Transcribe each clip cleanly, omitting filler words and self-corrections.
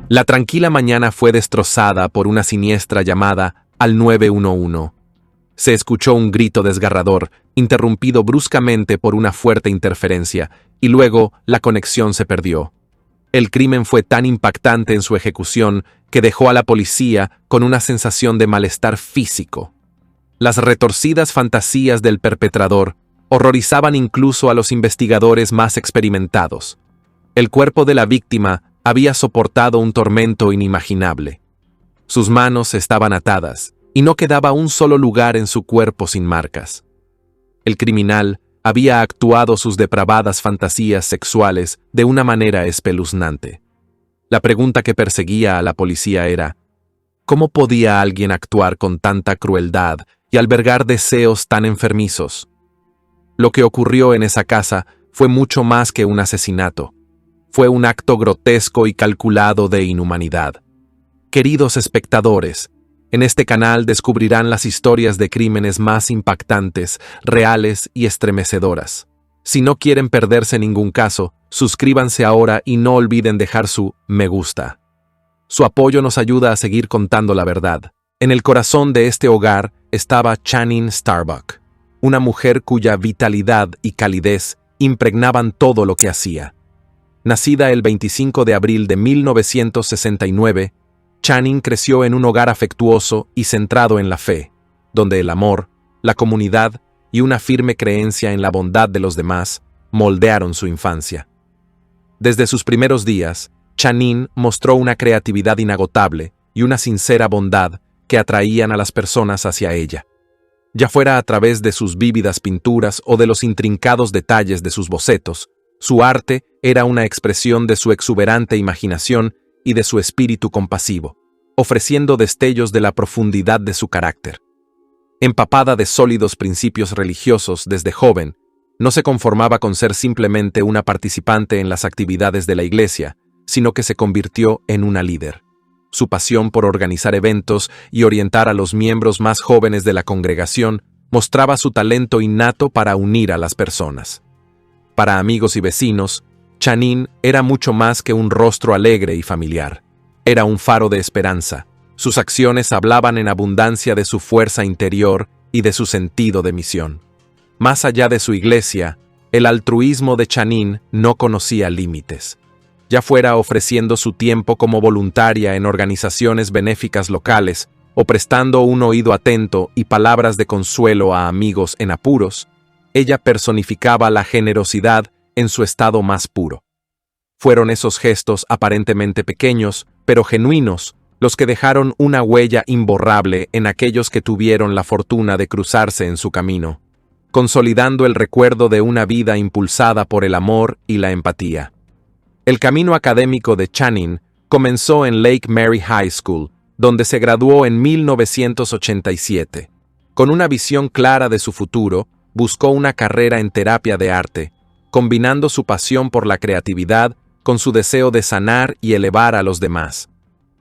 La tranquila mañana fue destrozada por una siniestra llamada al 911. Se escuchó un grito desgarrador, interrumpido bruscamente por una fuerte interferencia, y luego la conexión se perdió. El crimen fue tan impactante en su ejecución que dejó a la policía con una sensación de malestar físico. Las retorcidas fantasías del perpetrador horrorizaban incluso a los investigadores más experimentados. El cuerpo de la víctima había soportado un tormento inimaginable. Sus manos estaban atadas, y no quedaba un solo lugar en su cuerpo sin marcas. El criminal había actuado sus depravadas fantasías sexuales de una manera espeluznante. La pregunta que perseguía a la policía era: ¿cómo podía alguien actuar con tanta crueldad y albergar deseos tan enfermizos? Lo que ocurrió en esa casa fue mucho más que un asesinato. Fue un acto grotesco y calculado de inhumanidad. Queridos espectadores, en este canal descubrirán las historias de crímenes más impactantes, reales y estremecedoras. Si no quieren perderse ningún caso, suscríbanse ahora y no olviden dejar su me gusta. Su apoyo nos ayuda a seguir contando la verdad. En el corazón de este hogar estaba Channing Starbuck, una mujer cuya vitalidad y calidez impregnaban todo lo que hacía. Nacida el 25 de abril de 1969, Channing creció en un hogar afectuoso y centrado en la fe, donde el amor, la comunidad y una firme creencia en la bondad de los demás moldearon su infancia. Desde sus primeros días, Channing mostró una creatividad inagotable y una sincera bondad que atraían a las personas hacia ella. Ya fuera a través de sus vívidas pinturas o de los intrincados detalles de sus bocetos, su arte era una expresión de su exuberante imaginación y de su espíritu compasivo, ofreciendo destellos de la profundidad de su carácter. Empapada de sólidos principios religiosos desde joven, no se conformaba con ser simplemente una participante en las actividades de la iglesia, sino que se convirtió en una líder. Su pasión por organizar eventos y orientar a los miembros más jóvenes de la congregación mostraba su talento innato para unir a las personas. Para amigos y vecinos, Channing era mucho más que un rostro alegre y familiar. Era un faro de esperanza. Sus acciones hablaban en abundancia de su fuerza interior y de su sentido de misión. Más allá de su iglesia, el altruismo de Channing no conocía límites. Ya fuera ofreciendo su tiempo como voluntaria en organizaciones benéficas locales o prestando un oído atento y palabras de consuelo a amigos en apuros, ella personificaba la generosidad en su estado más puro. Fueron esos gestos aparentemente pequeños, pero genuinos, los que dejaron una huella imborrable en aquellos que tuvieron la fortuna de cruzarse en su camino, consolidando el recuerdo de una vida impulsada por el amor y la empatía. El camino académico de Channing comenzó en Lake Mary High School, donde se graduó en 1987. Con una visión clara de su futuro, buscó una carrera en terapia de arte, combinando su pasión por la creatividad con su deseo de sanar y elevar a los demás.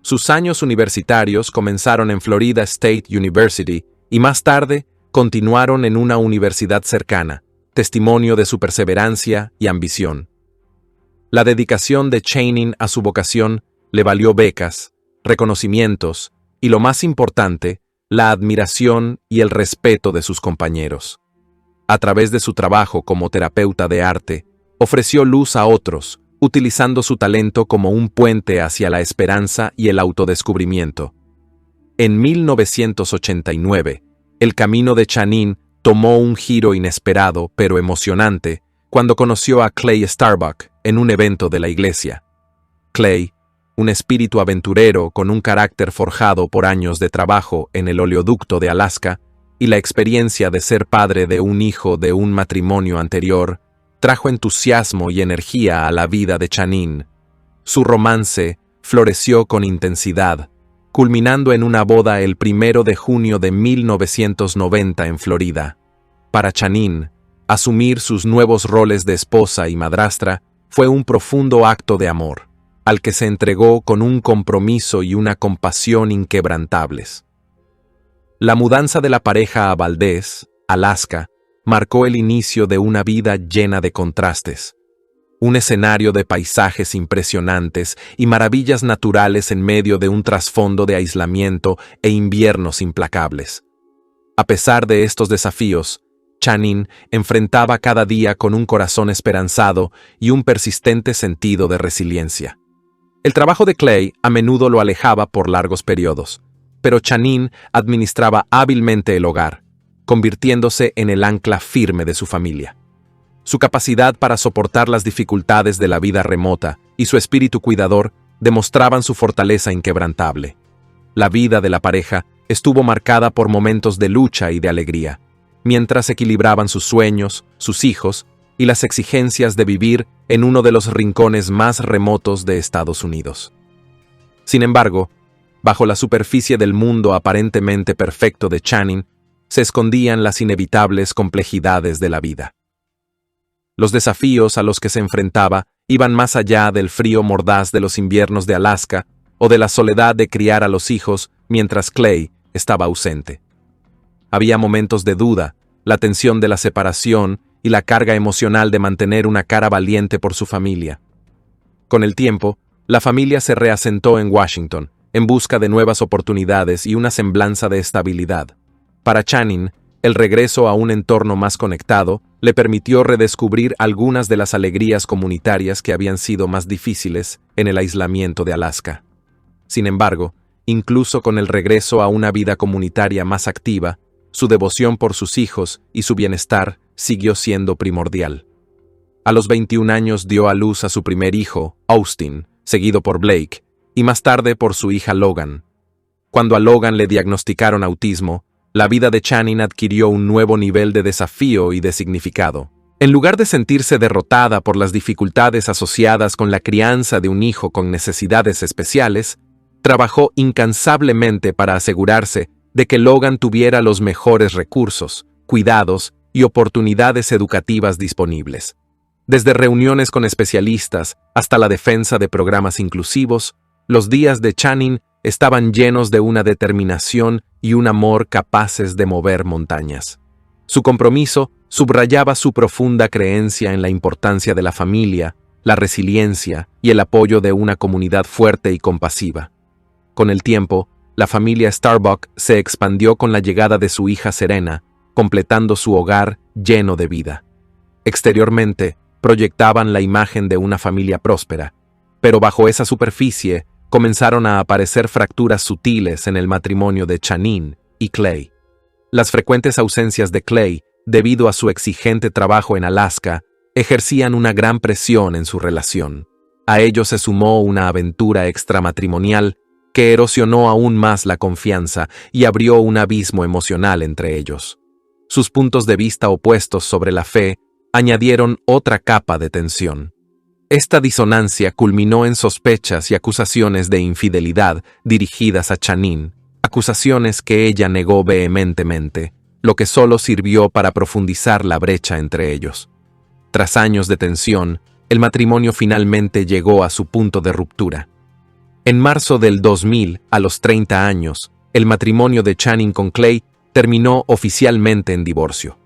Sus años universitarios comenzaron en Florida State University y más tarde continuaron en una universidad cercana, testimonio de su perseverancia y ambición. La dedicación de Channing a su vocación le valió becas, reconocimientos y, lo más importante, la admiración y el respeto de sus compañeros. A través de su trabajo como terapeuta de arte, ofreció luz a otros, utilizando su talento como un puente hacia la esperanza y el autodescubrimiento. En 1989, el camino de Channing tomó un giro inesperado pero emocionante cuando conoció a Clay Starbuck en un evento de la iglesia. Clay, un espíritu aventurero con un carácter forjado por años de trabajo en el oleoducto de Alaska y la experiencia de ser padre de un hijo de un matrimonio anterior, trajo entusiasmo y energía a la vida de Channing. Su romance floreció con intensidad, culminando en una boda el 1 de junio de 1990 en Florida. Para Channing, asumir sus nuevos roles de esposa y madrastra fue un profundo acto de amor, al que se entregó con un compromiso y una compasión inquebrantables. La mudanza de la pareja a Valdez, Alaska, marcó el inicio de una vida llena de contrastes. un escenario de paisajes impresionantes y maravillas naturales en medio de un trasfondo de aislamiento e inviernos implacables. A pesar de estos desafíos, Channing enfrentaba cada día con un corazón esperanzado y un persistente sentido de resiliencia. El trabajo de Clay a menudo lo alejaba por largos periodos, pero Channing administraba hábilmente el hogar, convirtiéndose en el ancla firme de su familia. Su capacidad para soportar las dificultades de la vida remota y su espíritu cuidador demostraban su fortaleza inquebrantable. La vida de la pareja estuvo marcada por momentos de lucha y de alegría, mientras equilibraban sus sueños, sus hijos y las exigencias de vivir en uno de los rincones más remotos de Estados Unidos. Sin embargo, bajo la superficie del mundo aparentemente perfecto de Channing, se escondían las inevitables complejidades de la vida. Los desafíos a los que se enfrentaba iban más allá del frío mordaz de los inviernos de Alaska o de la soledad de criar a los hijos mientras Clay estaba ausente. Había momentos de duda, la tensión de la separación y la carga emocional de mantener una cara valiente por su familia. Con el tiempo, la familia se reasentó en Washington, en busca de nuevas oportunidades y una semblanza de estabilidad. Para Channing, el regreso a un entorno más conectado le permitió redescubrir algunas de las alegrías comunitarias que habían sido más difíciles en el aislamiento de Alaska. Sin embargo, incluso con el regreso a una vida comunitaria más activa, su devoción por sus hijos y su bienestar siguió siendo primordial. A los 21 años dio a luz a su primer hijo, Austin, seguido por Blake, y más tarde por su hija Logan. Cuando a Logan le diagnosticaron autismo, la vida de Channing adquirió un nuevo nivel de desafío y de significado. En lugar de sentirse derrotada por las dificultades asociadas con la crianza de un hijo con necesidades especiales, trabajó incansablemente para asegurarse de que Logan tuviera los mejores recursos, cuidados y oportunidades educativas disponibles. Desde reuniones con especialistas hasta la defensa de programas inclusivos, los días de Channing estaban llenos de una determinación y un amor capaces de mover montañas. Su compromiso subrayaba su profunda creencia en la importancia de la familia, la resiliencia y el apoyo de una comunidad fuerte y compasiva. Con el tiempo, la familia Starbuck se expandió con la llegada de su hija Serena, completando su hogar lleno de vida. Exteriormente, proyectaban la imagen de una familia próspera, pero bajo esa superficie comenzaron a aparecer fracturas sutiles en el matrimonio de Channing y Clay. Las frecuentes ausencias de Clay, debido a su exigente trabajo en Alaska, ejercían una gran presión en su relación. A ello se sumó una aventura extramatrimonial que erosionó aún más la confianza y abrió un abismo emocional entre ellos. Sus puntos de vista opuestos sobre la fe añadieron otra capa de tensión. Esta disonancia culminó en sospechas y acusaciones de infidelidad dirigidas a Channing, acusaciones que ella negó vehementemente, lo que solo sirvió para profundizar la brecha entre ellos. Tras años de tensión, el matrimonio finalmente llegó a su punto de ruptura. En marzo del 2000, a los 30 años, el matrimonio de Channing con Clay terminó oficialmente en divorcio.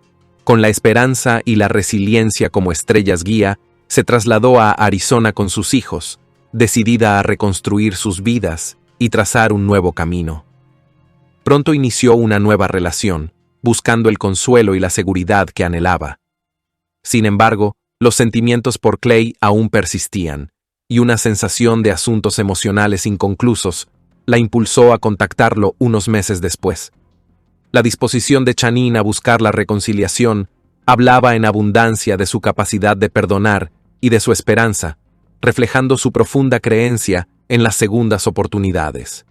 Con la esperanza y la resiliencia como estrellas guía, se trasladó a Arizona con sus hijos, decidida a reconstruir sus vidas y trazar un nuevo camino. Pronto inició una nueva relación, buscando el consuelo y la seguridad que anhelaba. Sin embargo, los sentimientos por Clay aún persistían, y una sensación de asuntos emocionales inconclusos la impulsó a contactarlo unos meses después. La disposición de Channing a buscar la reconciliación hablaba en abundancia de su capacidad de perdonar y de su esperanza, reflejando su profunda creencia en las segundas oportunidades.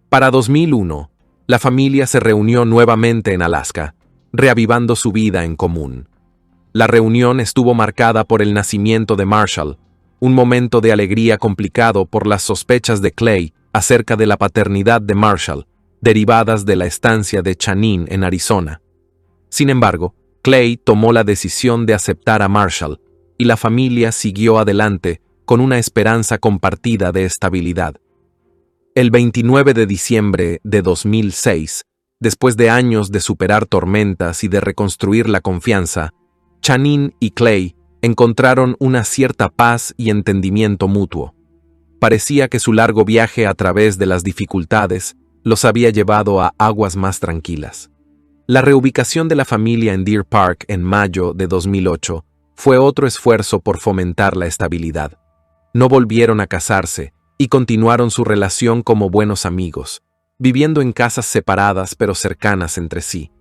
Para 2001, la familia se reunió nuevamente en Alaska, reavivando su vida en común. La reunión estuvo marcada por el nacimiento de Marshall, un momento de alegría complicado por las sospechas de Clay acerca de la paternidad de Marshall, derivadas de la estancia de Channing en Arizona. Sin embargo, Clay tomó la decisión de aceptar a Marshall, y la familia siguió adelante con una esperanza compartida de estabilidad. El 29 de diciembre de 2006, después de años de superar tormentas y de reconstruir la confianza, Channing y Clay encontraron una cierta paz y entendimiento mutuo. Parecía que su largo viaje a través de las dificultades los había llevado a aguas más tranquilas. La reubicación de la familia en Deer Park en mayo de 2008 fue otro esfuerzo por fomentar la estabilidad. No volvieron a casarse y continuaron su relación como buenos amigos, viviendo en casas separadas pero cercanas entre sí.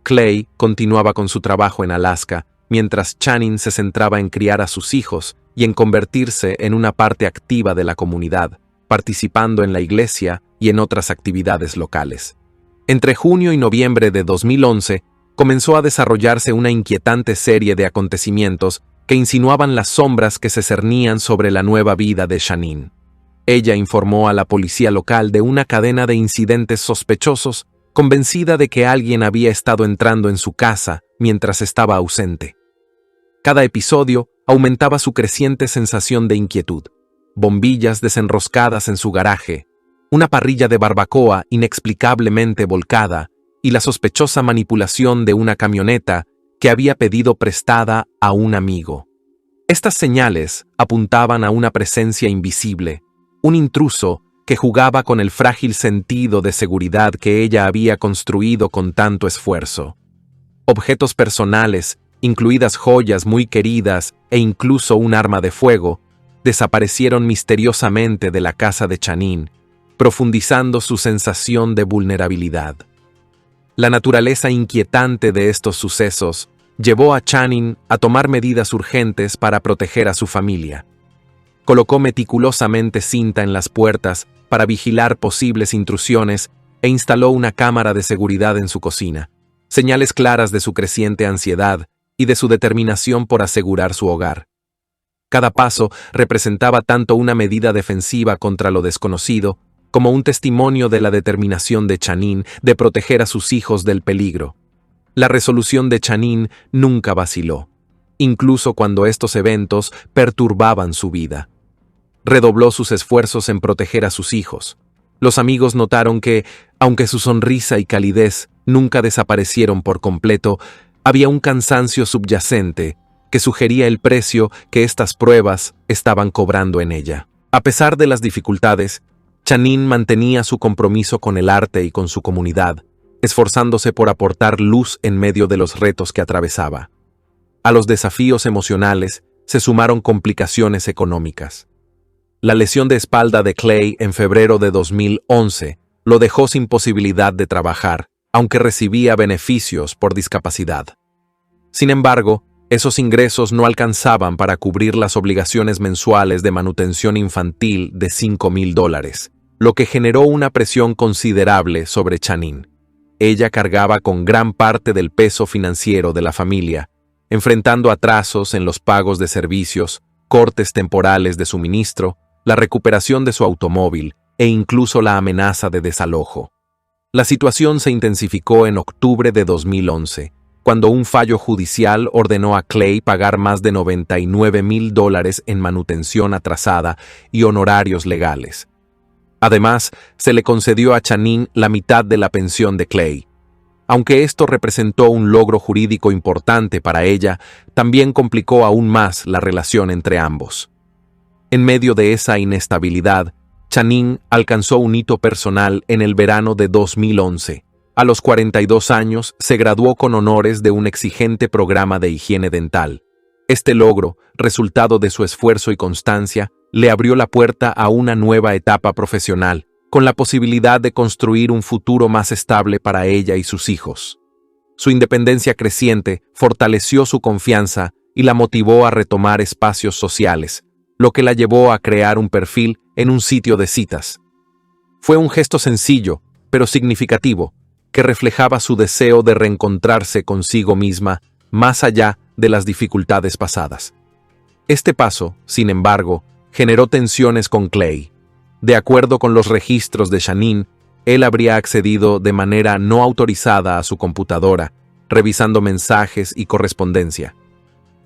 Clay continuaba con su trabajo en Alaska, mientras Channing se centraba en criar a sus hijos y en convertirse en una parte activa de la comunidad, participando en la iglesia y en otras actividades locales. Entre junio y noviembre de 2011, comenzó a desarrollarse una inquietante serie de acontecimientos que insinuaban las sombras que se cernían sobre la nueva vida de Channing. Ella informó a la policía local de una cadena de incidentes sospechosos, convencida de que alguien había estado entrando en su casa mientras estaba ausente. Cada episodio aumentaba su creciente sensación de inquietud. Bombillas desenroscadas en su garaje, una parrilla de barbacoa inexplicablemente volcada y la sospechosa manipulación de una camioneta que había pedido prestada a un amigo. Estas señales apuntaban a una presencia invisible, un intruso que jugaba con el frágil sentido de seguridad que ella había construido con tanto esfuerzo. Objetos personales, incluidas joyas muy queridas e incluso un arma de fuego, desaparecieron misteriosamente de la casa de Channing, profundizando su sensación de vulnerabilidad. La naturaleza inquietante de estos sucesos llevó a Channing a tomar medidas urgentes para proteger a su familia. Colocó meticulosamente cinta en las puertas para vigilar posibles intrusiones e instaló una cámara de seguridad en su cocina, señales claras de su creciente ansiedad y de su determinación por asegurar su hogar. Cada paso representaba tanto una medida defensiva contra lo desconocido como un testimonio de la determinación de Channing de proteger a sus hijos del peligro. La resolución de Channing nunca vaciló, incluso cuando estos eventos perturbaban su vida. Redobló sus esfuerzos en proteger a sus hijos. Los amigos notaron que, aunque su sonrisa y calidez nunca desaparecieron por completo, había un cansancio subyacente que sugería el precio que estas pruebas estaban cobrando en ella. A pesar de las dificultades, Channing mantenía su compromiso con el arte y con su comunidad, esforzándose por aportar luz en medio de los retos que atravesaba. A los desafíos emocionales se sumaron complicaciones económicas. La lesión de espalda de Clay en febrero de 2011 lo dejó sin posibilidad de trabajar, aunque recibía beneficios por discapacidad. Sin embargo, esos ingresos no alcanzaban para cubrir las obligaciones mensuales de manutención infantil de $5,000, lo que generó una presión considerable sobre Channing. Ella cargaba con gran parte del peso financiero de la familia, enfrentando atrasos en los pagos de servicios, cortes temporales de suministro, la recuperación de su automóvil e incluso la amenaza de desalojo. La situación se intensificó en octubre de 2011, cuando un fallo judicial ordenó a Clay pagar más de $99,000 en manutención atrasada y honorarios legales. Además, se le concedió a Channing la mitad de la pensión de Clay. Aunque esto representó un logro jurídico importante para ella, también complicó aún más la relación entre ambos. En medio de esa inestabilidad, Channing alcanzó un hito personal en el verano de 2011. A los 42 años, se graduó con honores de un exigente programa de higiene dental. Este logro, resultado de su esfuerzo y constancia, le abrió la puerta a una nueva etapa profesional, con la posibilidad de construir un futuro más estable para ella y sus hijos. Su independencia creciente fortaleció su confianza y la motivó a retomar espacios sociales, lo que la llevó a crear un perfil en un sitio de citas. Fue un gesto sencillo, pero significativo, que reflejaba su deseo de reencontrarse consigo misma más allá de las dificultades pasadas. Este paso, sin embargo, generó tensiones con Clay. De acuerdo con los registros de Channing, él habría accedido de manera no autorizada a su computadora, revisando mensajes y correspondencia.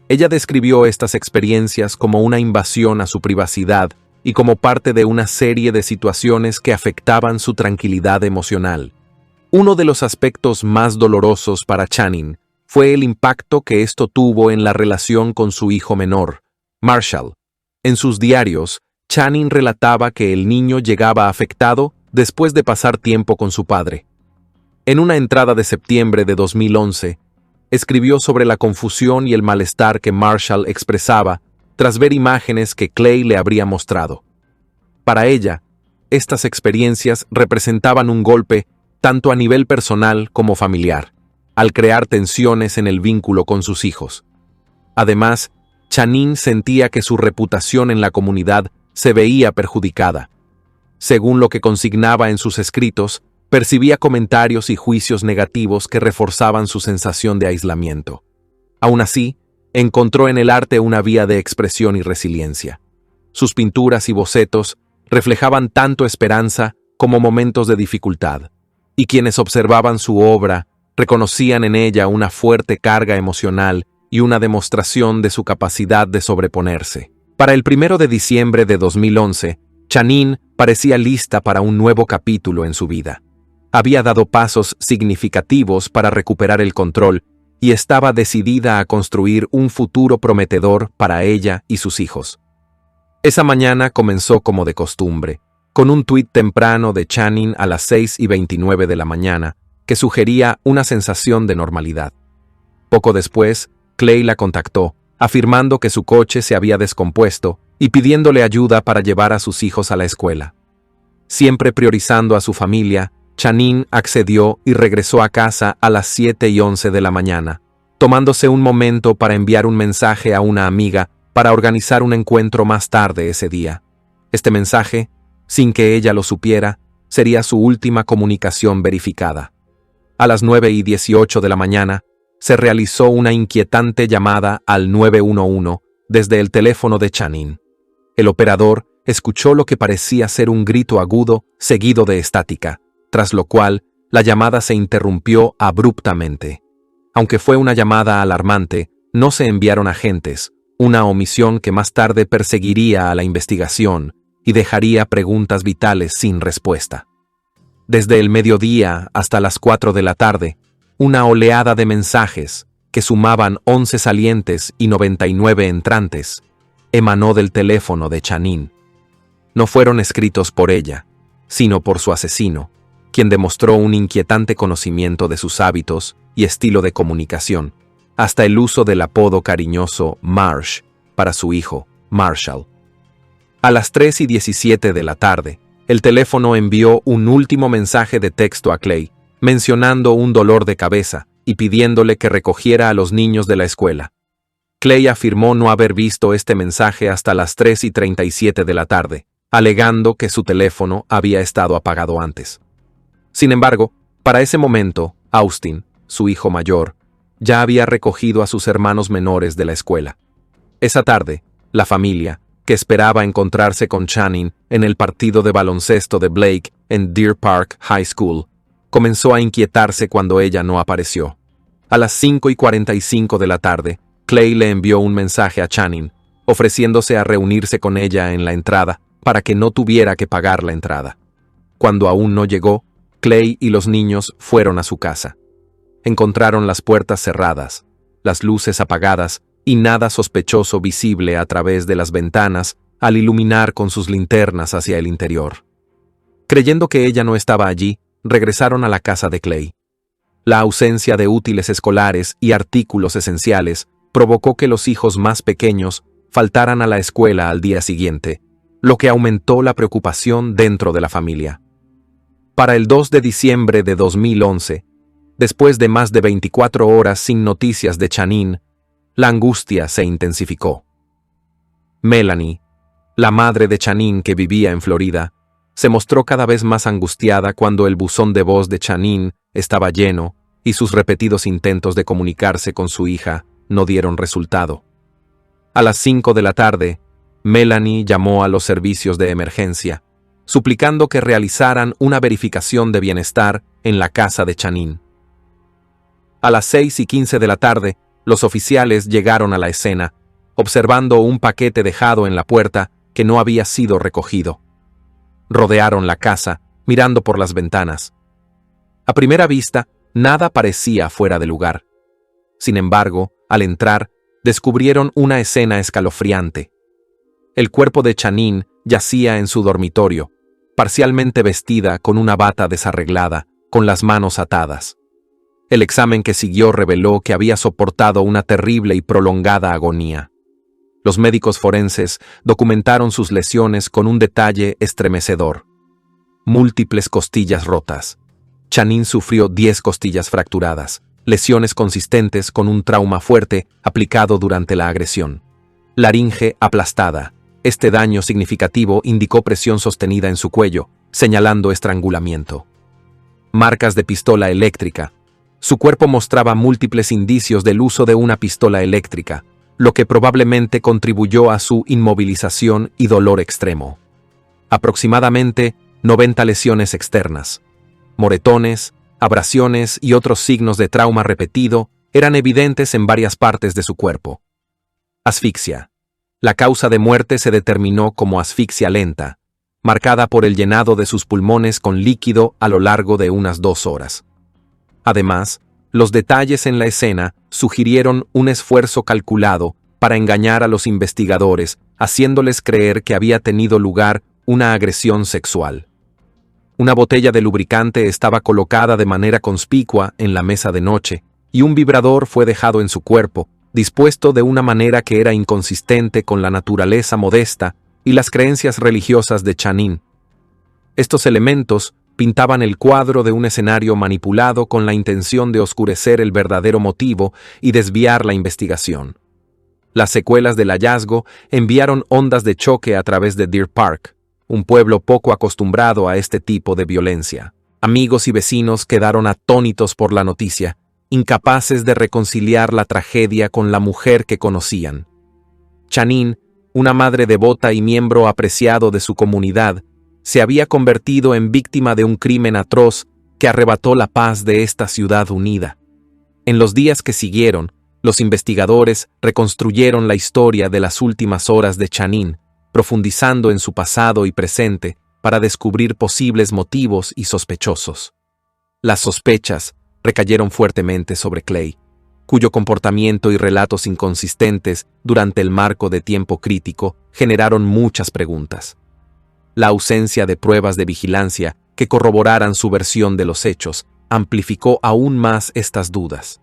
Ella describió estas experiencias como una invasión a su privacidad y como parte de una serie de situaciones que afectaban su tranquilidad emocional. Uno de los aspectos más dolorosos para Channing fue el impacto que esto tuvo en la relación con su hijo menor, Marshall. En sus diarios, Channing relataba que el niño llegaba afectado después de pasar tiempo con su padre. En una entrada de septiembre de 2011, escribió sobre la confusión y el malestar que Marshall expresaba tras ver imágenes que Clay le habría mostrado. Para ella, estas experiencias representaban un golpe tanto a nivel personal como familiar, al crear tensiones en el vínculo con sus hijos. Además, Channing sentía que su reputación en la comunidad se veía perjudicada. Según lo que consignaba en sus escritos, percibía comentarios y juicios negativos que reforzaban su sensación de aislamiento. Aún así, encontró en el arte una vía de expresión y resiliencia. Sus pinturas y bocetos reflejaban tanto esperanza como momentos de dificultad, y quienes observaban su obra reconocían en ella una fuerte carga emocional y una demostración de su capacidad de sobreponerse. Para el 1 de diciembre de 2011, Channing parecía lista para un nuevo capítulo en su vida. Había dado pasos significativos para recuperar el control y estaba decidida a construir un futuro prometedor para ella y sus hijos. Esa mañana comenzó como de costumbre, con un tuit temprano de Channing a las 6:29 de la mañana, que sugería una sensación de normalidad. Poco después, Clay la contactó, afirmando que su coche se había descompuesto y pidiéndole ayuda para llevar a sus hijos a la escuela. Siempre priorizando a su familia, Channing accedió y regresó a casa a las 7:11 de la mañana, tomándose un momento para enviar un mensaje a una amiga para organizar un encuentro más tarde ese día. Este mensaje, sin que ella lo supiera, sería su última comunicación verificada. A las 9:18 de la mañana, se realizó una inquietante llamada al 911 desde el teléfono de Channing. El operador escuchó lo que parecía ser un grito agudo seguido de estática, tras lo cual la llamada se interrumpió abruptamente. Aunque fue una llamada alarmante, no se enviaron agentes, una omisión que más tarde perseguiría a la investigación y dejaría preguntas vitales sin respuesta. Desde el mediodía hasta las 4 de la tarde, una oleada de mensajes, que sumaban 11 salientes y 99 entrantes, emanó del teléfono de Channing. No fueron escritos por ella, sino por su asesino, quien demostró un inquietante conocimiento de sus hábitos y estilo de comunicación, hasta el uso del apodo cariñoso Marsh para su hijo, Marshall. A las 3:17 de la tarde, el teléfono envió un último mensaje de texto a Clay, mencionando un dolor de cabeza y pidiéndole que recogiera a los niños de la escuela. Clay afirmó no haber visto este mensaje hasta las 3:37 de la tarde, alegando que su teléfono había estado apagado antes. Sin embargo, para ese momento, Austin, su hijo mayor, ya había recogido a sus hermanos menores de la escuela. Esa tarde, la familia, que esperaba encontrarse con Channing en el partido de baloncesto de Blake en Deer Park High School, comenzó a inquietarse cuando ella no apareció. A las 5:45 de la tarde, Clay le envió un mensaje a Channing, ofreciéndose a reunirse con ella en la entrada para que no tuviera que pagar la entrada. Cuando aún no llegó, Clay y los niños fueron a su casa. Encontraron las puertas cerradas, las luces apagadas y nada sospechoso visible a través de las ventanas al iluminar con sus linternas hacia el interior. Creyendo que ella no estaba allí, regresaron a la casa de Clay. La ausencia de útiles escolares y artículos esenciales provocó que los hijos más pequeños faltaran a la escuela al día siguiente, lo que aumentó la preocupación dentro de la familia. Para el 2 de diciembre de 2011, después de más de 24 horas sin noticias de Channing, la angustia se intensificó. Melanie, la madre de Channing que vivía en Florida, se mostró cada vez más angustiada cuando el buzón de voz de Channing estaba lleno y sus repetidos intentos de comunicarse con su hija no dieron resultado. A las 5 de la tarde, Melanie llamó a los servicios de emergencia, suplicando que realizaran una verificación de bienestar en la casa de Channing. A las 6:15 de la tarde, los oficiales llegaron a la escena, observando un paquete dejado en la puerta que no había sido recogido. Rodearon la casa, mirando por las ventanas. A primera vista, nada parecía fuera de lugar. Sin embargo, al entrar, descubrieron una escena escalofriante. El cuerpo de Chanine yacía en su dormitorio, parcialmente vestida con una bata desarreglada, con las manos atadas. El examen que siguió reveló que había soportado una terrible y prolongada agonía. Los médicos forenses documentaron sus lesiones con un detalle estremecedor. Múltiples costillas rotas. Chanine sufrió 10 costillas fracturadas, lesiones consistentes con un trauma fuerte aplicado durante la agresión. Laringe aplastada. Este daño significativo indicó presión sostenida en su cuello, señalando estrangulamiento. Marcas de pistola eléctrica. Su cuerpo mostraba múltiples indicios del uso de una pistola eléctrica, lo que probablemente contribuyó a su inmovilización y dolor extremo. Aproximadamente 90 lesiones externas. Moretones, abrasiones y otros signos de trauma repetido eran evidentes en varias partes de su cuerpo. Asfixia. La causa de muerte se determinó como asfixia lenta, marcada por el llenado de sus pulmones con líquido a lo largo de unas 2 horas. Además, los detalles en la escena sugirieron un esfuerzo calculado para engañar a los investigadores, haciéndoles creer que había tenido lugar una agresión sexual. Una botella de lubricante estaba colocada de manera conspicua en la mesa de noche, y un vibrador fue dejado en su cuerpo, dispuesto de una manera que era inconsistente con la naturaleza modesta y las creencias religiosas de Chanine. Estos elementos pintaban el cuadro de un escenario manipulado con la intención de oscurecer el verdadero motivo y desviar la investigación. Las secuelas del hallazgo enviaron ondas de choque a través de Deer Park, un pueblo poco acostumbrado a este tipo de violencia. Amigos y vecinos quedaron atónitos por la noticia, incapaces de reconciliar la tragedia con la mujer que conocían. Chanine, una madre devota y miembro apreciado de su comunidad, se había convertido en víctima de un crimen atroz que arrebató la paz de esta ciudad unida. En los días que siguieron, los investigadores reconstruyeron la historia de las últimas horas de Chanine, profundizando en su pasado y presente para descubrir posibles motivos y sospechosos. Las sospechas recayeron fuertemente sobre Clay, cuyo comportamiento y relatos inconsistentes durante el marco de tiempo crítico generaron muchas preguntas. La ausencia de pruebas de vigilancia que corroboraran su versión de los hechos amplificó aún más estas dudas.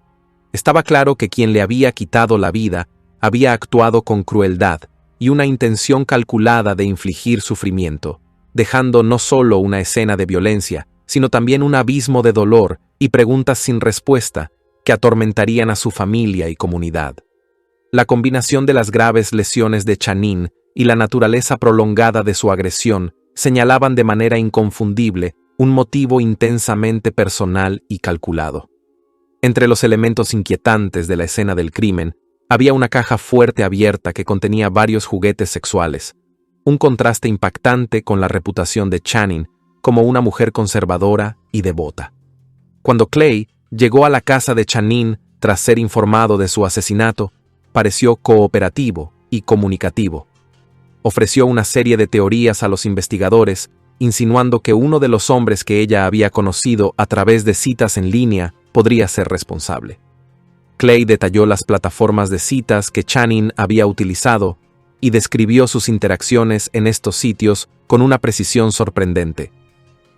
Estaba claro que quien le había quitado la vida había actuado con crueldad y una intención calculada de infligir sufrimiento, dejando no solo una escena de violencia, sino también un abismo de dolor y preguntas sin respuesta que atormentarían a su familia y comunidad. La combinación de las graves lesiones de Chanine y la naturaleza prolongada de su agresión señalaban de manera inconfundible un motivo intensamente personal y calculado. Entre los elementos inquietantes de la escena del crimen, había una caja fuerte abierta que contenía varios juguetes sexuales, un contraste impactante con la reputación de Chanine como una mujer conservadora y devota. Cuando Clay llegó a la casa de Chanine tras ser informado de su asesinato, pareció cooperativo y comunicativo. Ofreció una serie de teorías a los investigadores, insinuando que uno de los hombres que ella había conocido a través de citas en línea podría ser responsable. Clay detalló las plataformas de citas que Chanine había utilizado y describió sus interacciones en estos sitios con una precisión sorprendente.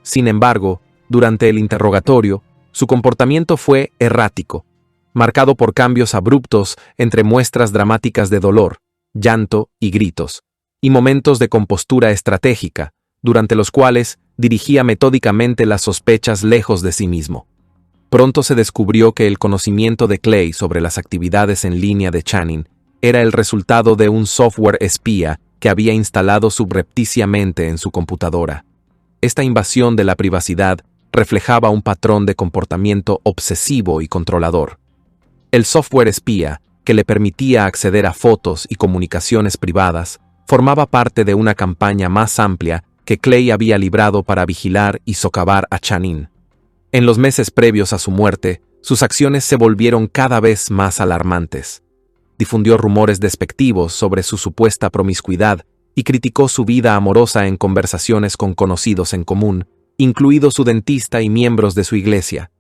Sin embargo, durante el interrogatorio, su comportamiento fue errático, marcado por cambios abruptos entre muestras dramáticas de dolor, llanto y gritos, y momentos de compostura estratégica, durante los cuales dirigía metódicamente las sospechas lejos de sí mismo. Pronto se descubrió que el conocimiento de Clay sobre las actividades en línea de Chanine era el resultado de un software espía que había instalado subrepticiamente en su computadora. Esta invasión de la privacidad reflejaba un patrón de comportamiento obsesivo y controlador. El software espía, que le permitía acceder a fotos y comunicaciones privadas, formaba parte de una campaña más amplia que Clay había librado para vigilar y socavar a Chanine. En los meses previos a su muerte, sus acciones se volvieron cada vez más alarmantes. Difundió rumores despectivos sobre su supuesta promiscuidad y criticó su vida amorosa en conversaciones con conocidos en común, incluido su dentista y miembros de su iglesia.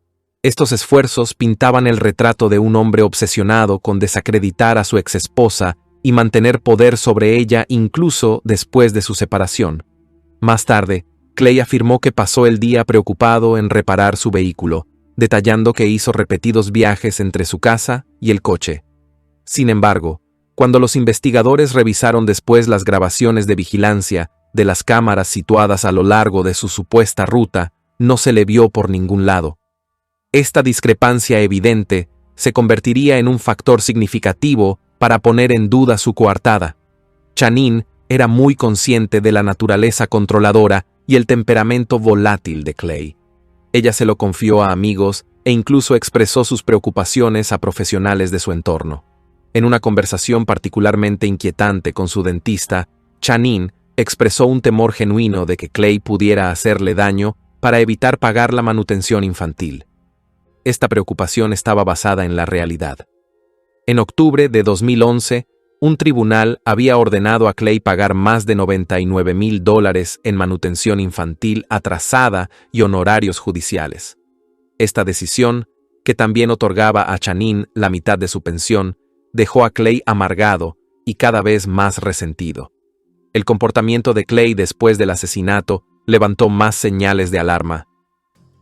Estos esfuerzos pintaban el retrato de un hombre obsesionado con desacreditar a su exesposa y mantener poder sobre ella incluso después de su separación. Más tarde, Clay afirmó que pasó el día preocupado en reparar su vehículo, detallando que hizo repetidos viajes entre su casa y el coche. Sin embargo, cuando los investigadores revisaron después las grabaciones de vigilancia de las cámaras situadas a lo largo de su supuesta ruta, no se le vio por ningún lado. Esta discrepancia evidente se convertiría en un factor significativo para poner en duda su coartada. Chanine era muy consciente de la naturaleza controladora y el temperamento volátil de Clay. Ella se lo confió a amigos e incluso expresó sus preocupaciones a profesionales de su entorno. En una conversación particularmente inquietante con su dentista, Chanine expresó un temor genuino de que Clay pudiera hacerle daño para evitar pagar la manutención infantil. Esta preocupación estaba basada en la realidad. En octubre de 2011, un tribunal había ordenado a Clay pagar más de $99,000 en manutención infantil atrasada y honorarios judiciales. Esta decisión, que también otorgaba a Chanine la mitad de su pensión, dejó a Clay amargado y cada vez más resentido. El comportamiento de Clay después del asesinato levantó más señales de alarma.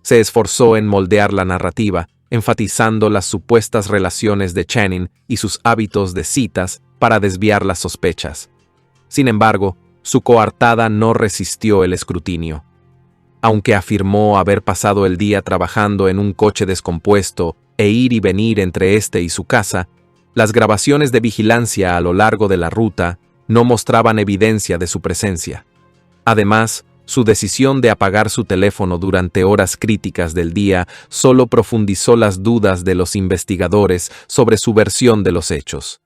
Se esforzó en moldear la narrativa, enfatizando las supuestas relaciones de Chanine y sus hábitos de citas para desviar las sospechas. Sin embargo, su coartada no resistió el escrutinio. Aunque afirmó haber pasado el día trabajando en un coche descompuesto e ir y venir entre este y su casa, las grabaciones de vigilancia a lo largo de la ruta no mostraban evidencia de su presencia. Además, su decisión de apagar su teléfono durante horas críticas del día solo profundizó las dudas de los investigadores sobre su versión de los hechos.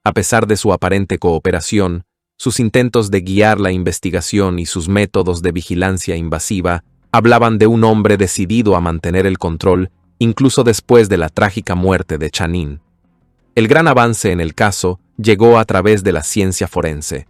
A pesar de su aparente cooperación, sus intentos de guiar la investigación y sus métodos de vigilancia invasiva hablaban de un hombre decidido a mantener el control, incluso después de la trágica muerte de Chanine. El gran avance en el caso llegó a través de la ciencia forense.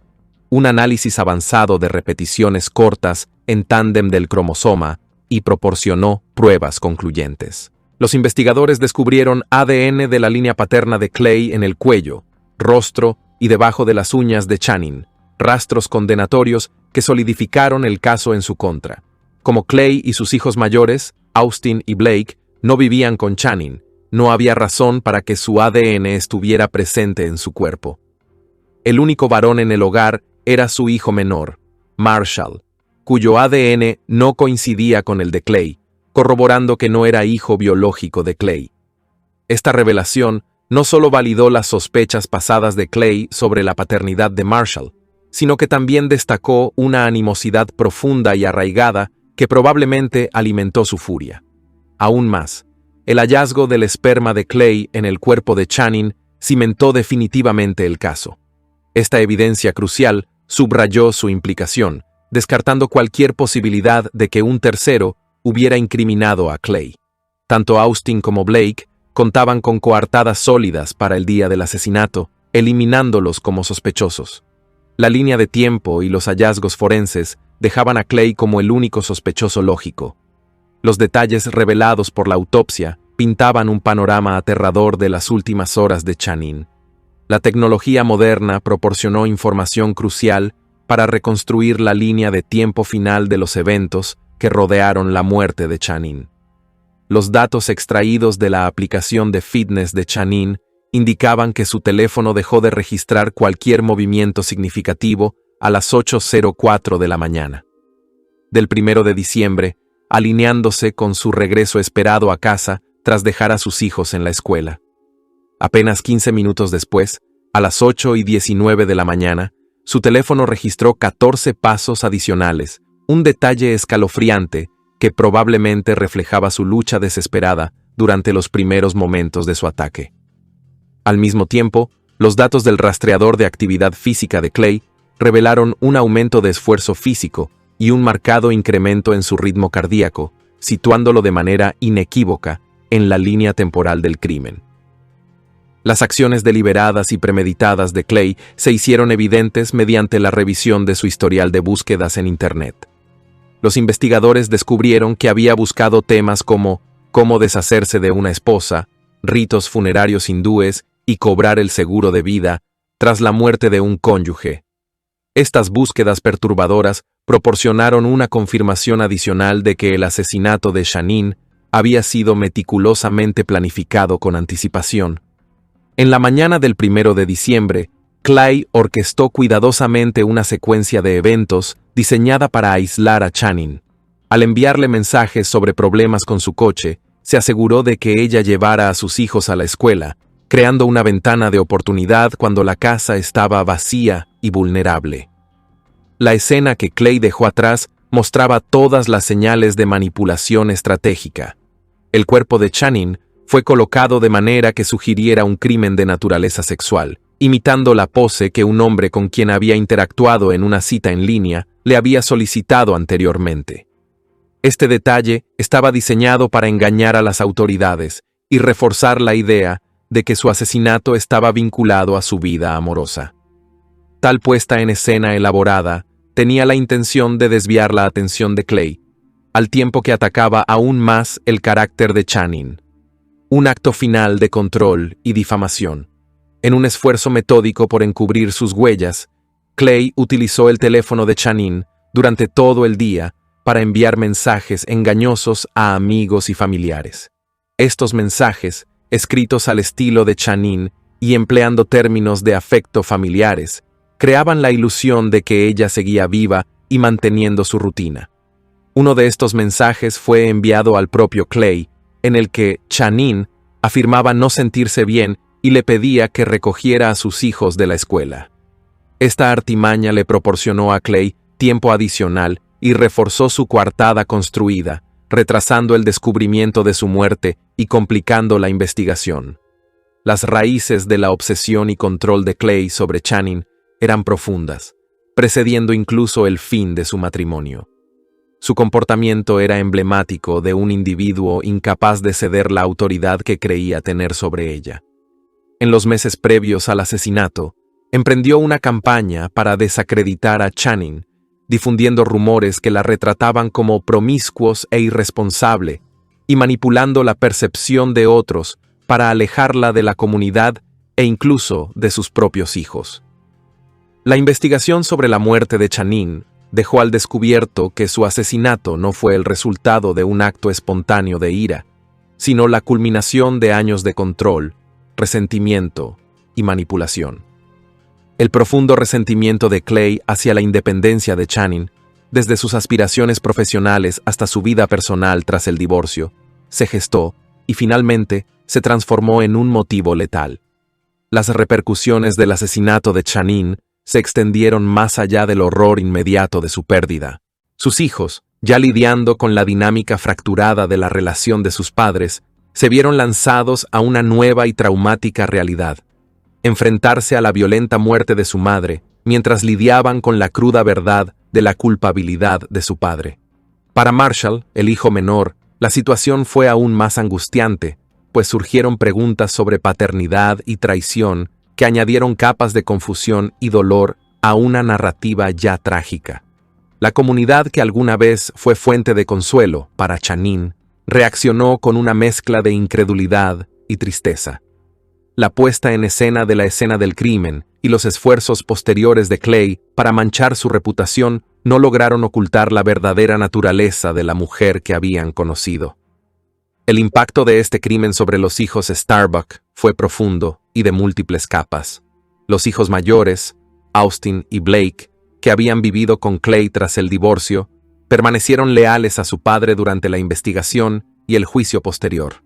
Un análisis avanzado de repeticiones cortas en tándem del cromosoma y proporcionó pruebas concluyentes. Los investigadores descubrieron ADN de la línea paterna de Clay en el cuello, rostro y debajo de las uñas de Chanine, rastros condenatorios que solidificaron el caso en su contra. Como Clay y sus hijos mayores, Austin y Blake, no vivían con Chanine, no había razón para que su ADN estuviera presente en su cuerpo. El único varón en el hogar era su hijo menor, Marshall, cuyo ADN no coincidía con el de Clay, corroborando que no era hijo biológico de Clay. Esta revelación no solo validó las sospechas pasadas de Clay sobre la paternidad de Marshall, sino que también destacó una animosidad profunda y arraigada que probablemente alimentó su furia. Aún más, el hallazgo del esperma de Clay en el cuerpo de Chanine cimentó definitivamente el caso. Esta evidencia crucial subrayó su implicación, descartando cualquier posibilidad de que un tercero hubiera incriminado a Clay. Tanto Austin como Blake contaban con coartadas sólidas para el día del asesinato, eliminándolos como sospechosos. La línea de tiempo y los hallazgos forenses dejaban a Clay como el único sospechoso lógico. Los detalles revelados por la autopsia pintaban un panorama aterrador de las últimas horas de Chanine. La tecnología moderna proporcionó información crucial para reconstruir la línea de tiempo final de los eventos que rodearon la muerte de Chanine. Los datos extraídos de la aplicación de fitness de Chanine indicaban que su teléfono dejó de registrar cualquier movimiento significativo a las 8:04 de la mañana. Del 1 de diciembre, alineándose con su regreso esperado a casa tras dejar a sus hijos en la escuela. Apenas 15 minutos después, a las 8:19 de la mañana, su teléfono registró 14 pasos adicionales, un detalle escalofriante que probablemente reflejaba su lucha desesperada durante los primeros momentos de su ataque. Al mismo tiempo, los datos del rastreador de actividad física de Clay revelaron un aumento de esfuerzo físico y un marcado incremento en su ritmo cardíaco, situándolo de manera inequívoca en la línea temporal del crimen. Las acciones deliberadas y premeditadas de Clay se hicieron evidentes mediante la revisión de su historial de búsquedas en Internet. Los investigadores descubrieron que había buscado temas como cómo deshacerse de una esposa, ritos funerarios hindúes y cobrar el seguro de vida tras la muerte de un cónyuge. Estas búsquedas perturbadoras proporcionaron una confirmación adicional de que el asesinato de Shanine había sido meticulosamente planificado con anticipación. En la mañana del 1 de diciembre, Clay orquestó cuidadosamente una secuencia de eventos diseñada para aislar a Channing. Al enviarle mensajes sobre problemas con su coche, se aseguró de que ella llevara a sus hijos a la escuela, creando una ventana de oportunidad cuando la casa estaba vacía y vulnerable. La escena que Clay dejó atrás mostraba todas las señales de manipulación estratégica. El cuerpo de Channing fue colocado de manera que sugiriera un crimen de naturaleza sexual, imitando la pose que un hombre con quien había interactuado en una cita en línea le había solicitado anteriormente. Este detalle estaba diseñado para engañar a las autoridades y reforzar la idea de que su asesinato estaba vinculado a su vida amorosa. Tal puesta en escena elaborada tenía la intención de desviar la atención de Clay, al tiempo que atacaba aún más el carácter de Channing. Un acto final de control y difamación. En un esfuerzo metódico por encubrir sus huellas, Clay utilizó el teléfono de Channing durante todo el día para enviar mensajes engañosos a amigos y familiares. Estos mensajes, escritos al estilo de Channing y empleando términos de afecto familiares, creaban la ilusión de que ella seguía viva y manteniendo su rutina. Uno de estos mensajes fue enviado al propio Clay, en el que Channing afirmaba no sentirse bien y le pedía que recogiera a sus hijos de la escuela. Esta artimaña le proporcionó a Clay tiempo adicional y reforzó su coartada construida, retrasando el descubrimiento de su muerte y complicando la investigación. Las raíces de la obsesión y control de Clay sobre Channing eran profundas, precediendo incluso el fin de su matrimonio. Su comportamiento era emblemático de un individuo incapaz de ceder la autoridad que creía tener sobre ella. En los meses previos al asesinato, emprendió una campaña para desacreditar a Channing, difundiendo rumores que la retrataban como promiscuos e irresponsable, y manipulando la percepción de otros para alejarla de la comunidad e incluso de sus propios hijos. La investigación sobre la muerte de Channing dejó al descubierto que su asesinato no fue el resultado de un acto espontáneo de ira, sino la culminación de años de control, resentimiento y manipulación. El profundo resentimiento de Clay hacia la independencia de Channing, desde sus aspiraciones profesionales hasta su vida personal tras el divorcio, se gestó y finalmente se transformó en un motivo letal. Las repercusiones del asesinato de Channing se extendieron más allá del horror inmediato de su pérdida. Sus hijos, ya lidiando con la dinámica fracturada de la relación de sus padres, se vieron lanzados a una nueva y traumática realidad: enfrentarse a la violenta muerte de su madre, mientras lidiaban con la cruda verdad de la culpabilidad de su padre. Para Marshall, el hijo menor, la situación fue aún más angustiante, pues surgieron preguntas sobre paternidad y traición que añadieron capas de confusión y dolor a una narrativa ya trágica. La comunidad que alguna vez fue fuente de consuelo para Channing reaccionó con una mezcla de incredulidad y tristeza. La puesta en escena de la escena del crimen y los esfuerzos posteriores de Clay para manchar su reputación no lograron ocultar la verdadera naturaleza de la mujer que habían conocido. El impacto de este crimen sobre los hijos Starbuck fue profundo y de múltiples capas. Los hijos mayores, Austin y Blake, que habían vivido con Clay tras el divorcio, permanecieron leales a su padre durante la investigación y el juicio posterior.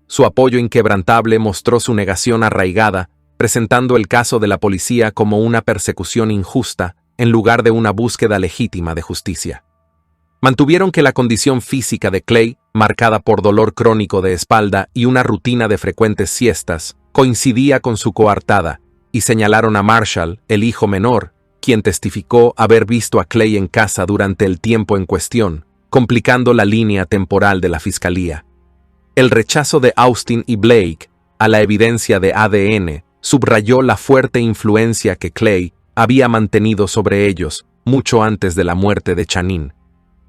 Su apoyo inquebrantable mostró su negación arraigada, presentando el caso de la policía como una persecución injusta en lugar de una búsqueda legítima de justicia. Mantuvieron que la condición física de Clay, marcada por dolor crónico de espalda y una rutina de frecuentes siestas, coincidía con su coartada, y señalaron a Marshall, el hijo menor, quien testificó haber visto a Clay en casa durante el tiempo en cuestión, complicando la línea temporal de la fiscalía. El rechazo de Austin y Blake a la evidencia de ADN subrayó la fuerte influencia que Clay había mantenido sobre ellos mucho antes de la muerte de Channing.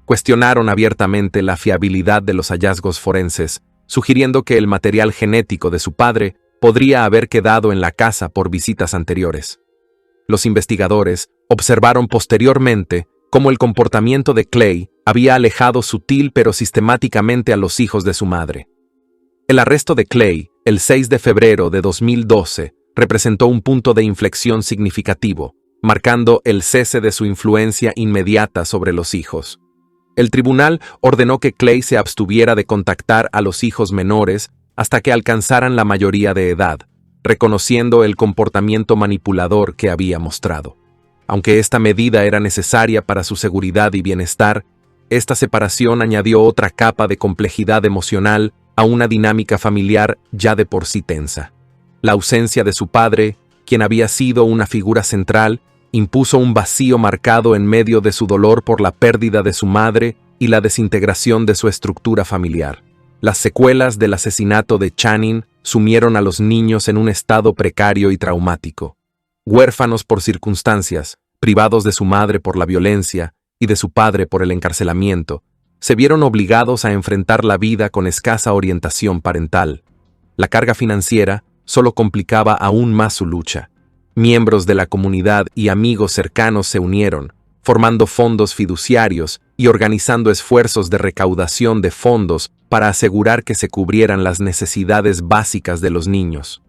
Cuestionaron abiertamente la fiabilidad de los hallazgos forenses sugiriendo que el material genético de su padre podría haber quedado en la casa por visitas anteriores. Los investigadores observaron posteriormente cómo el comportamiento de Clay había alejado sutil pero sistemáticamente a los hijos de su madre. El arresto de Clay, el 6 de febrero de 2012, representó un punto de inflexión significativo, marcando el cese de su influencia inmediata sobre los hijos. El tribunal ordenó que Clay se abstuviera de contactar a los hijos menores hasta que alcanzaran la mayoría de edad, reconociendo el comportamiento manipulador que había mostrado. Aunque esta medida era necesaria para su seguridad y bienestar, esta separación añadió otra capa de complejidad emocional a una dinámica familiar ya de por sí tensa. La ausencia de su padre, quien había sido una figura central, impuso un vacío marcado en medio de su dolor por la pérdida de su madre y la desintegración de su estructura familiar. Las secuelas del asesinato de Channing sumieron a los niños en un estado precario y traumático. Huérfanos por circunstancias, privados de su madre por la violencia y de su padre por el encarcelamiento, se vieron obligados a enfrentar la vida con escasa orientación parental. La carga financiera solo complicaba aún más su lucha. Miembros de la comunidad y amigos cercanos se unieron, formando fondos fiduciarios y organizando esfuerzos de recaudación de fondos para asegurar que se cubrieran las necesidades básicas de los niños.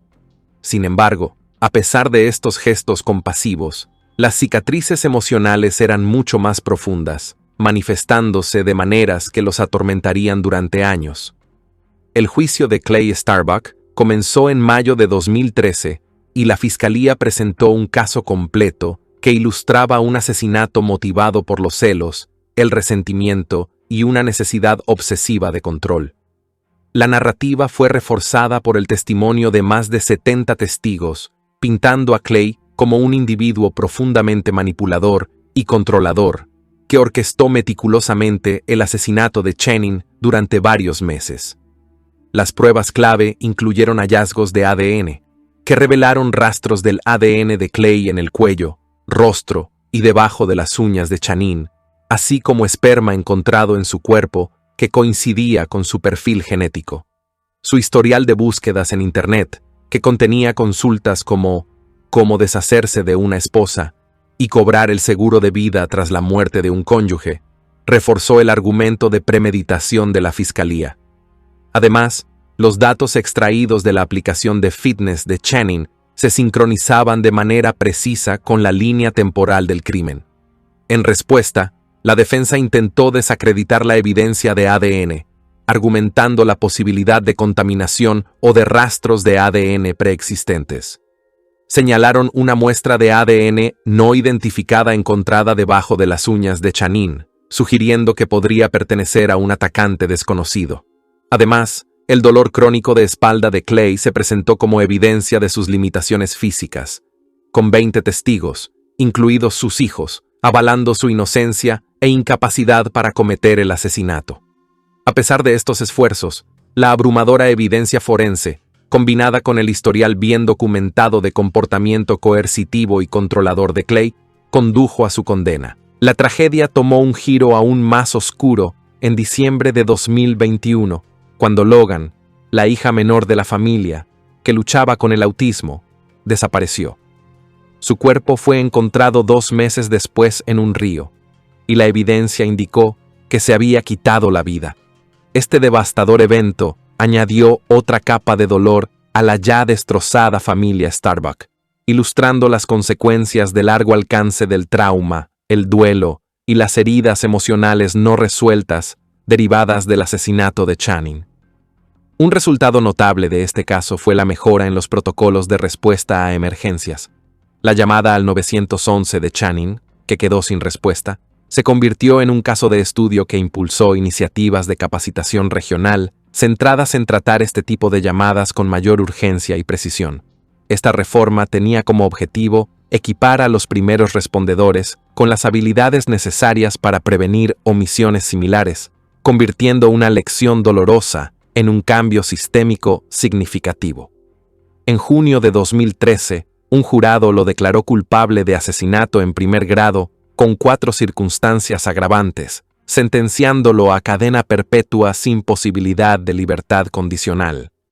Sin embargo, a pesar de estos gestos compasivos, las cicatrices emocionales eran mucho más profundas, manifestándose de maneras que los atormentarían durante años. El juicio de Clay Starbuck comenzó en mayo de 2013 y la fiscalía presentó un caso completo que ilustraba un asesinato motivado por los celos, el resentimiento y una necesidad obsesiva de control. La narrativa fue reforzada por el testimonio de más de 70 testigos, pintando a Clay como un individuo profundamente manipulador y controlador, que orquestó meticulosamente el asesinato de Channing durante varios meses. Las pruebas clave incluyeron hallazgos de ADN, que revelaron rastros del ADN de Clay en el cuello, rostro y debajo de las uñas de Channing, así como esperma encontrado en su cuerpo que coincidía con su perfil genético. Su historial de búsquedas en Internet, que contenía consultas como cómo deshacerse de una esposa y cobrar el seguro de vida tras la muerte de un cónyuge, reforzó el argumento de premeditación de la fiscalía. Además, los datos extraídos de la aplicación de fitness de Channing se sincronizaban de manera precisa con la línea temporal del crimen. En respuesta, la defensa intentó desacreditar la evidencia de ADN, argumentando la posibilidad de contaminación o de rastros de ADN preexistentes. Señalaron una muestra de ADN no identificada encontrada debajo de las uñas de Channing, sugiriendo que podría pertenecer a un atacante desconocido. Además, el dolor crónico de espalda de Clay se presentó como evidencia de sus limitaciones físicas, con 20 testigos, incluidos sus hijos, avalando su inocencia e incapacidad para cometer el asesinato. A pesar de estos esfuerzos, la abrumadora evidencia forense, combinada con el historial bien documentado de comportamiento coercitivo y controlador de Clay, condujo a su condena. La tragedia tomó un giro aún más oscuro en diciembre de 2021, cuando Logan, la hija menor de la familia, que luchaba con el autismo, desapareció. Su cuerpo fue encontrado 2 meses después en un río, y la evidencia indicó que se había quitado la vida. Este devastador evento añadió otra capa de dolor a la ya destrozada familia Starbuck, ilustrando las consecuencias de largo alcance del trauma, el duelo y las heridas emocionales no resueltas derivadas del asesinato de Channing. Un resultado notable de este caso fue la mejora en los protocolos de respuesta a emergencias. La llamada al 911 de Channing, que quedó sin respuesta, se convirtió en un caso de estudio que impulsó iniciativas de capacitación regional centradas en tratar este tipo de llamadas con mayor urgencia y precisión. Esta reforma tenía como objetivo equipar a los primeros respondedores con las habilidades necesarias para prevenir omisiones similares, convirtiendo una lección dolorosa en un cambio sistémico significativo. En junio de 2013, un jurado lo declaró culpable de asesinato en primer grado con 4 circunstancias agravantes, sentenciándolo a cadena perpetua sin posibilidad de libertad condicional.